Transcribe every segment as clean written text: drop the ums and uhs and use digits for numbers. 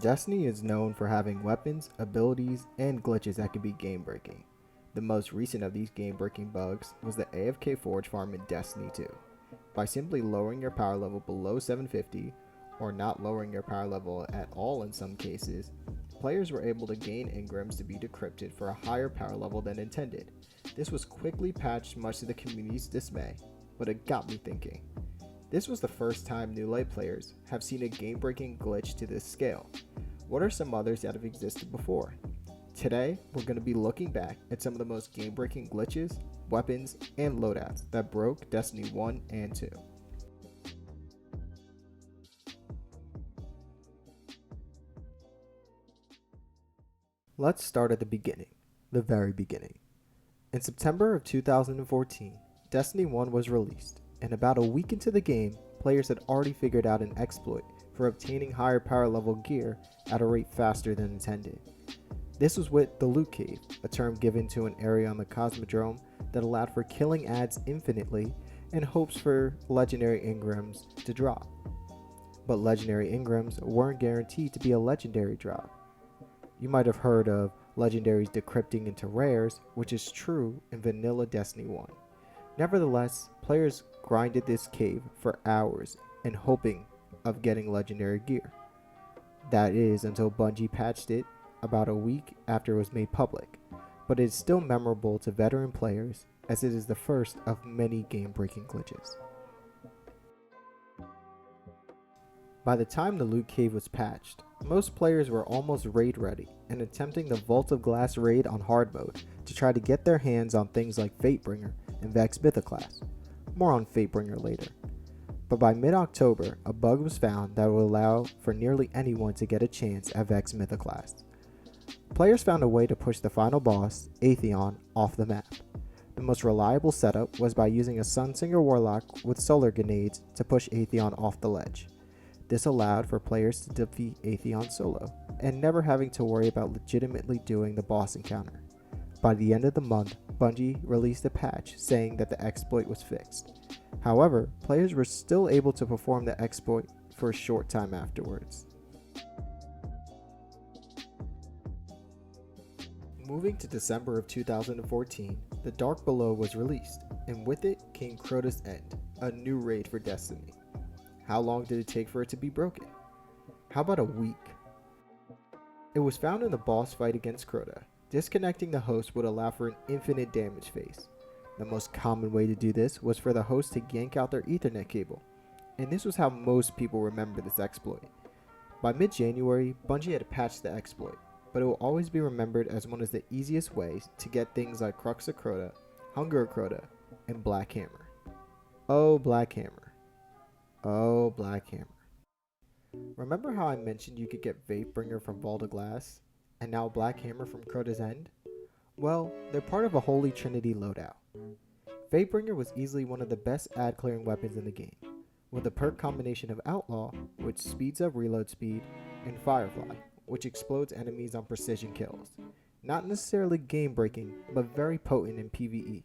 Destiny is known for having weapons, abilities, and glitches that can be game-breaking. The most recent of these game-breaking bugs was the AFK Forge farm in Destiny 2. By simply lowering your power level below 750, or not lowering your power level at all in some cases, players were able to gain Engrams to be decrypted for a higher power level than intended. This was quickly patched much to the community's dismay, but it got me thinking. This was the first time New Light players have seen a game-breaking glitch to this scale. What are some others that have existed before? Today, we're going to be looking back at some of the most game-breaking glitches, weapons, and loadouts that broke Destiny 1 and 2. Let's start at the beginning, the very beginning. In September of 2014, Destiny 1 was released, and about a week into the game, players had already figured out an exploit for obtaining higher power level gear at a rate faster than intended. This was with the Loot Cave, a term given to an area on the Cosmodrome that allowed for killing ads infinitely in hopes for legendary Engrams to drop. But legendary Engrams weren't guaranteed to be a legendary drop. You might have heard of legendaries decrypting into rares, which is true in vanilla Destiny 1. Nevertheless, players grinded this cave for hours in hoping of getting legendary gear. That is until Bungie patched it about a week after it was made public, but it is still memorable to veteran players as it is the first of many game-breaking glitches. By the time the Loot Cave was patched, most players were almost raid ready and attempting the Vault of Glass raid on hard mode to try to get their hands on things like Fatebringer and Vex Mythoclast. More on Fatebringer later. But by mid-October, a bug was found that would allow for nearly anyone to get a chance at Vex Mythoclast. Players found a way to push the final boss, Atheon, off the map. The most reliable setup was by using a Sunsinger Warlock with solar grenades to push Atheon off the ledge. This allowed for players to defeat Atheon solo, and never having to worry about legitimately doing the boss encounter. By the end of the month, Bungie released a patch saying that the exploit was fixed. However, players were still able to perform the exploit for a short time afterwards. Moving to December of 2014, The Dark Below was released, and with it came Crota's End, a new raid for Destiny. How long did it take for it to be broken? How about a week? It was found in the boss fight against Crota. Disconnecting the host would allow for an infinite damage phase. The most common way to do this was for the host to yank out their Ethernet cable, and this was how most people remember this exploit. By mid-January, Bungie had patched the exploit, but it will always be remembered as one of the easiest ways to get things like Crux of Crota, Hunger of Crota, and Black Hammer. Oh, Black Hammer. Oh, Black Hammer. Remember how I mentioned you could get Fatebringer from Vault of Glass, and now Black Hammer from Crota's End? Well, they're part of a Holy Trinity loadout. Fatebringer was easily one of the best ad clearing weapons in the game, with a perk combination of Outlaw, which speeds up reload speed, and Firefly, which explodes enemies on precision kills. Not necessarily game breaking, but very potent in PvE.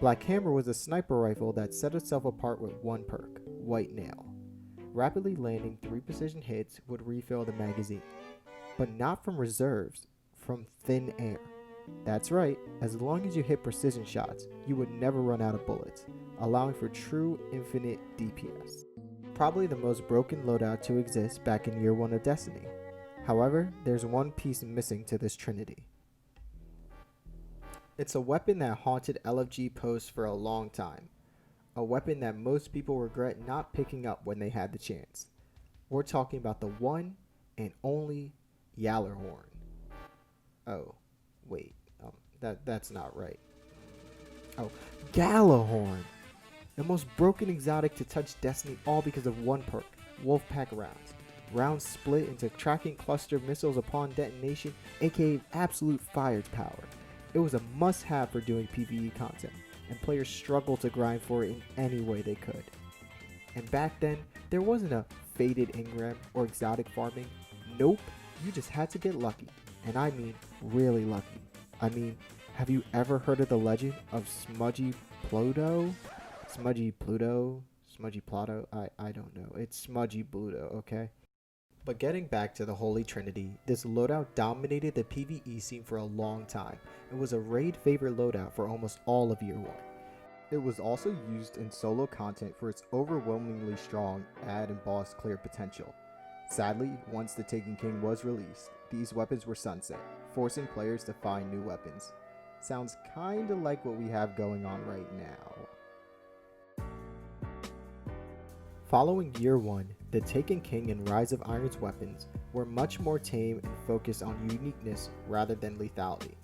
Black Hammer was a sniper rifle that set itself apart with one perk, White Nail. Rapidly landing 3 precision hits would refill the magazine, but not from reserves, from thin air. That's right, as long as you hit precision shots, you would never run out of bullets, allowing for true infinite DPS. Probably the most broken loadout to exist back in year 1 of Destiny. However, there's one piece missing to this trinity. It's a weapon that haunted LFG posts for a long time. A weapon that most people regret not picking up when they had the chance. We're talking about the one and only Gjallarhorn. Oh, wait, that's not right. Oh, Gjallarhorn! The most broken exotic to touch Destiny, all because of one perk, Wolfpack rounds. Rounds split into tracking cluster missiles upon detonation, aka absolute firepower. It was a must-have for doing PvE content, and players struggled to grind for it in any way they could. And back then, there wasn't a faded Engram or exotic farming. Nope, you just had to get lucky, and I mean really lucky. I mean, have you ever heard of the legend of Smudgy Pluto? Smudgy Pluto? Smudgy Plato? I don't know. It's Smudgy Pluto, okay? But getting back to the Holy Trinity, this loadout dominated the PvE scene for a long time and was a raid favorite loadout for almost all of Year 1. It was also used in solo content for its overwhelmingly strong add and boss clear potential. Sadly, once the Taken King was released, these weapons were sunset, forcing players to find new weapons. Sounds kinda like what we have going on right now. Following Year 1, the Taken King and Rise of Iron's weapons were much more tame and focused on uniqueness rather than lethality.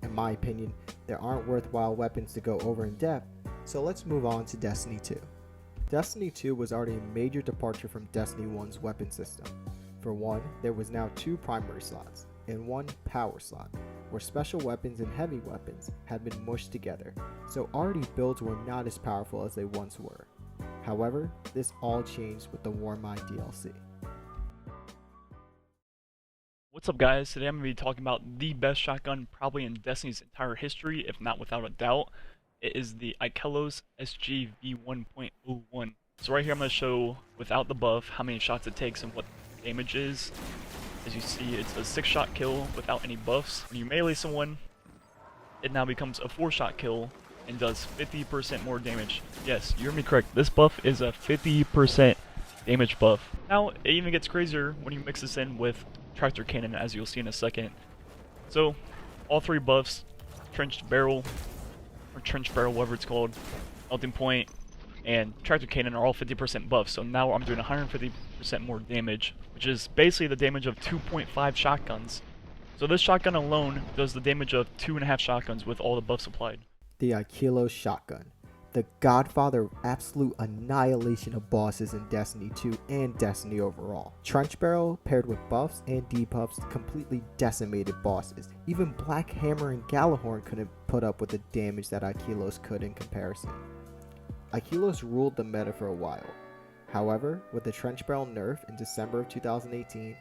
In my opinion, there aren't worthwhile weapons to go over in depth, so let's move on to Destiny 2. Destiny 2 was already a major departure from Destiny 1's weapon system. For one, there was now 2 primary slots and 1 power slot, where special weapons and heavy weapons had been mushed together, so already builds were not as powerful as they once were. However, this all changed with the Warmind DLC. What's up guys, today I'm going to be talking about the best shotgun probably in Destiny's entire history, if not without a doubt. It is the Ikelos SG V1.01. So right here I'm going to show, without the buff, how many shots it takes and what the damage is. As you see, it's a 6-shot kill without any buffs. When you melee someone, it now becomes a 4-shot kill and does 50% more damage. Yes, you heard me correct, this buff is a 50% damage buff. Now, it even gets crazier when you mix this in with Tractor Cannon, as you'll see in a second. So, all 3 buffs, Trenched Barrel, or Trench Barrel, whatever it's called, Melting Point, and Tractor Cannon are all 50% buffs. So now I'm doing 150% more damage, which is basically the damage of 2.5 shotguns. So this shotgun alone does the damage of 2.5 shotguns with all the buffs applied. The Ikelos Shotgun, the godfather of absolute annihilation of bosses in Destiny 2 and Destiny overall. Trench Barrel paired with buffs and debuffs completely decimated bosses. Even Black Hammer and Galahorn couldn't put up with the damage that Ikelos could in comparison. Ikelos ruled the meta for a while. However, with the Trench Barrel nerf in December of 2018,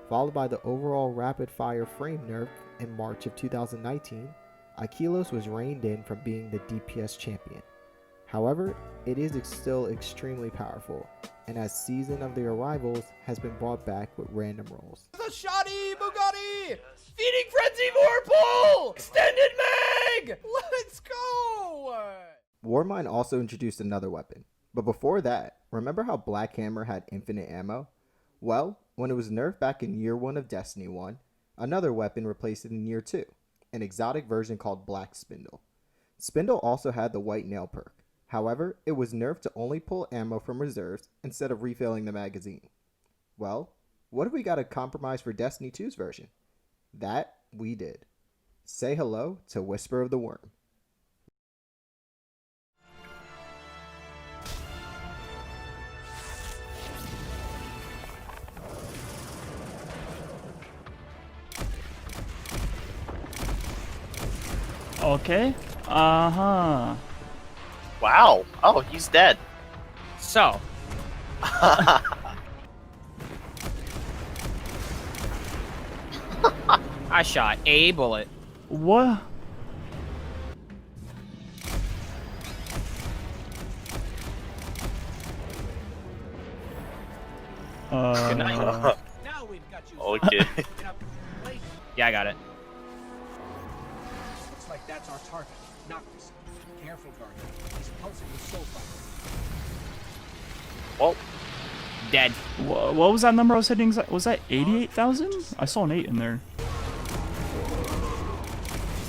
followed by the overall rapid fire frame nerf in March of 2019, Ikelos was reined in from being the DPS champion. However, it is still extremely powerful, and as Season of the Arrivals has been brought back with random rolls. The Shoddy Bugatti! Feeding Frenzy Vorpal! Extended Mag! Let's go! Warmind also introduced another weapon, but before that, remember how Black Hammer had infinite ammo? Well, when it was nerfed back in Year 1 of Destiny 1, another weapon replaced it in Year 2, an exotic version called Black Spindle. Spindle also had the White Nail perk. However, it was nerfed to only pull ammo from reserves instead of refilling the magazine. Well, what if we got a compromise for Destiny 2's version? That we did. Say hello to Whisper of the Worm. Okay. Uh-huh. Wow. Oh, he's dead. So. I shot a bullet. What? Good night. Now we've got you. Okay. Yeah, I got it. Looks like that's our target. Noctis. Careful, Guardian. He's pulsing with soul fire. Well, Dead. What was that number I was hitting? Was that 88,000? I saw an 8 in there.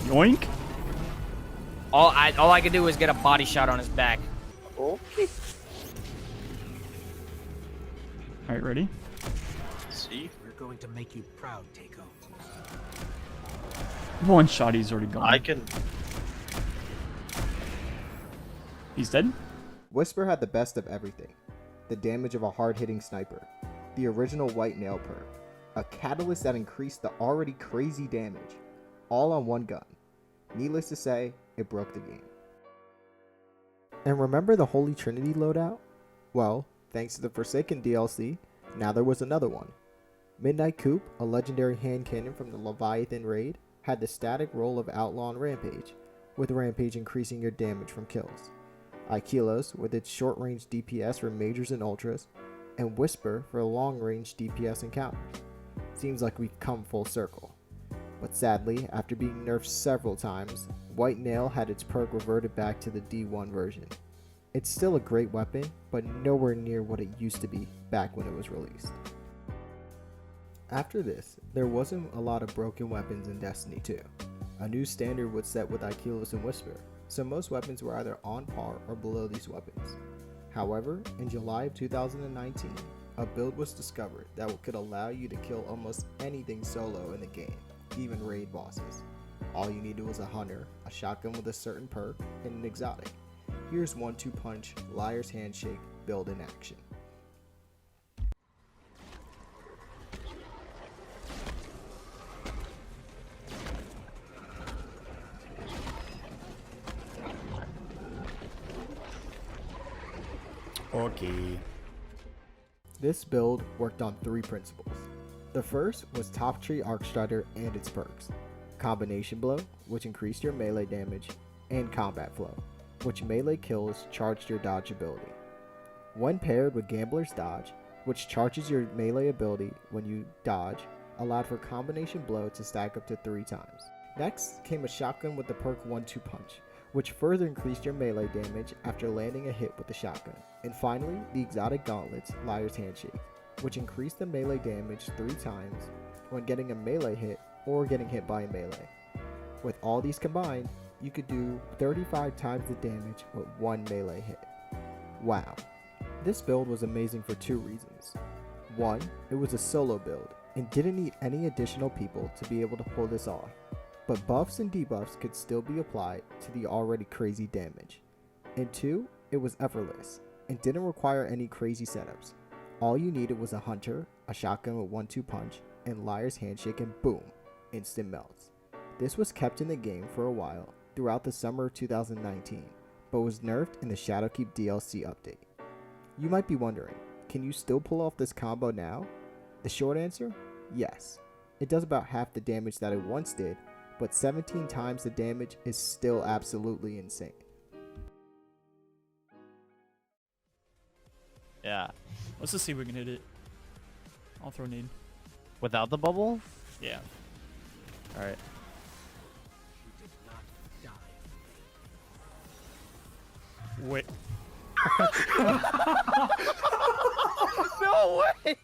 Yoink. All I could do was get a body shot on his back. okay. Alright, ready? See? We're going to make you proud, Takeo. One shot, he's already gone. I can. He's dead? Whisper had the best of everything. The damage of a hard-hitting sniper, the original White Nail perk, a catalyst that increased the already crazy damage, all on one gun. Needless to say, it broke the game. And remember the Holy Trinity loadout? Well, thanks to the Forsaken DLC, now there was another one. Midnight Coupe, a legendary hand cannon from the Leviathan raid, had the static roll of Outlaw and Rampage, with Rampage increasing your damage from kills. Ikelos, with its short-range DPS for majors and ultras, and Whisper for long-range DPS encounters. Seems like we've come full circle. But sadly, after being nerfed several times, White Nail had its perk reverted back to the D1 version. It's still a great weapon, but nowhere near what it used to be back when it was released. After this, there wasn't a lot of broken weapons in Destiny 2. A new standard was set with Ikelos and Whisper, so most weapons were either on par or below these weapons. However, in July of 2019, a build was discovered that could allow you to kill almost anything solo in the game, even raid bosses. All you needed was a hunter, a shotgun with a certain perk, and an exotic. Here's 1-2 punch, Liar's Handshake, build in action. Okay. This build worked on 3 principles. The first was Top Tree Arcstrider and its perks, Combination Blow, which increased your melee damage, and Combat Flow, which melee kills charged your dodge ability. When paired with Gambler's Dodge, which charges your melee ability when you dodge, allowed for Combination Blow to stack up to 3 times. Next came a shotgun with the perk 1-2 punch, which further increased your melee damage after landing a hit with the shotgun. And finally, the exotic gauntlets, Liar's Handshake, which increased the melee damage 3 times when getting a melee hit or getting hit by a melee. With all these combined, you could do 35 times the damage with 1 melee hit. Wow. This build was amazing for 2 reasons. 1, it was a solo build and didn't need any additional people to be able to pull this off. But buffs and debuffs could still be applied to the already crazy damage. And 2, it was effortless and didn't require any crazy setups. All you needed was a hunter, a shotgun with 1-2 punch, and Liar's Handshake, and boom, instant melts. This was kept in the game for a while throughout the summer of 2019, but was nerfed in the Shadowkeep DLC update. You might be wondering, can you still pull off this combo now? The short answer? Yes. It does about half the damage that it once did, but 17 times the damage is still absolutely insane. Yeah. Let's just see if we can hit it. I'll throw nade. Without the bubble? Yeah. Alright. You did not die. Wait. No way!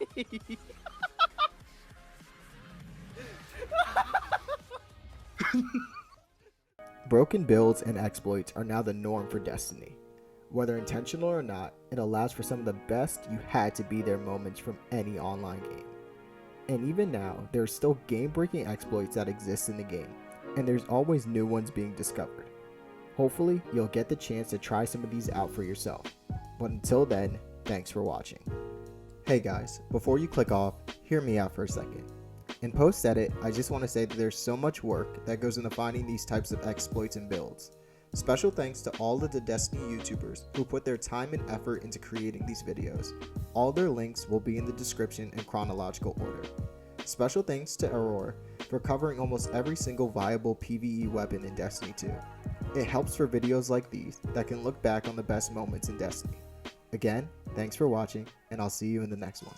Broken builds and exploits are now the norm for Destiny. Whether intentional or not, it allows for some of the best you had to be there moments from any online game. And even now, there are still game-breaking exploits that exist in the game, and there's always new ones being discovered. Hopefully, you'll get the chance to try some of these out for yourself. But until then, thanks for watching. Hey guys, before you click off, hear me out for a second. In post-edit, I just want to say that there's so much work that goes into finding these types of exploits and builds. Special thanks to all of the Destiny YouTubers who put their time and effort into creating these videos. All their links will be in the description in chronological order. Special thanks to Ehroar for covering almost every single viable PvE weapon in Destiny 2. It helps for videos like these that can look back on the best moments in Destiny. Again, thanks for watching, and I'll see you in the next one.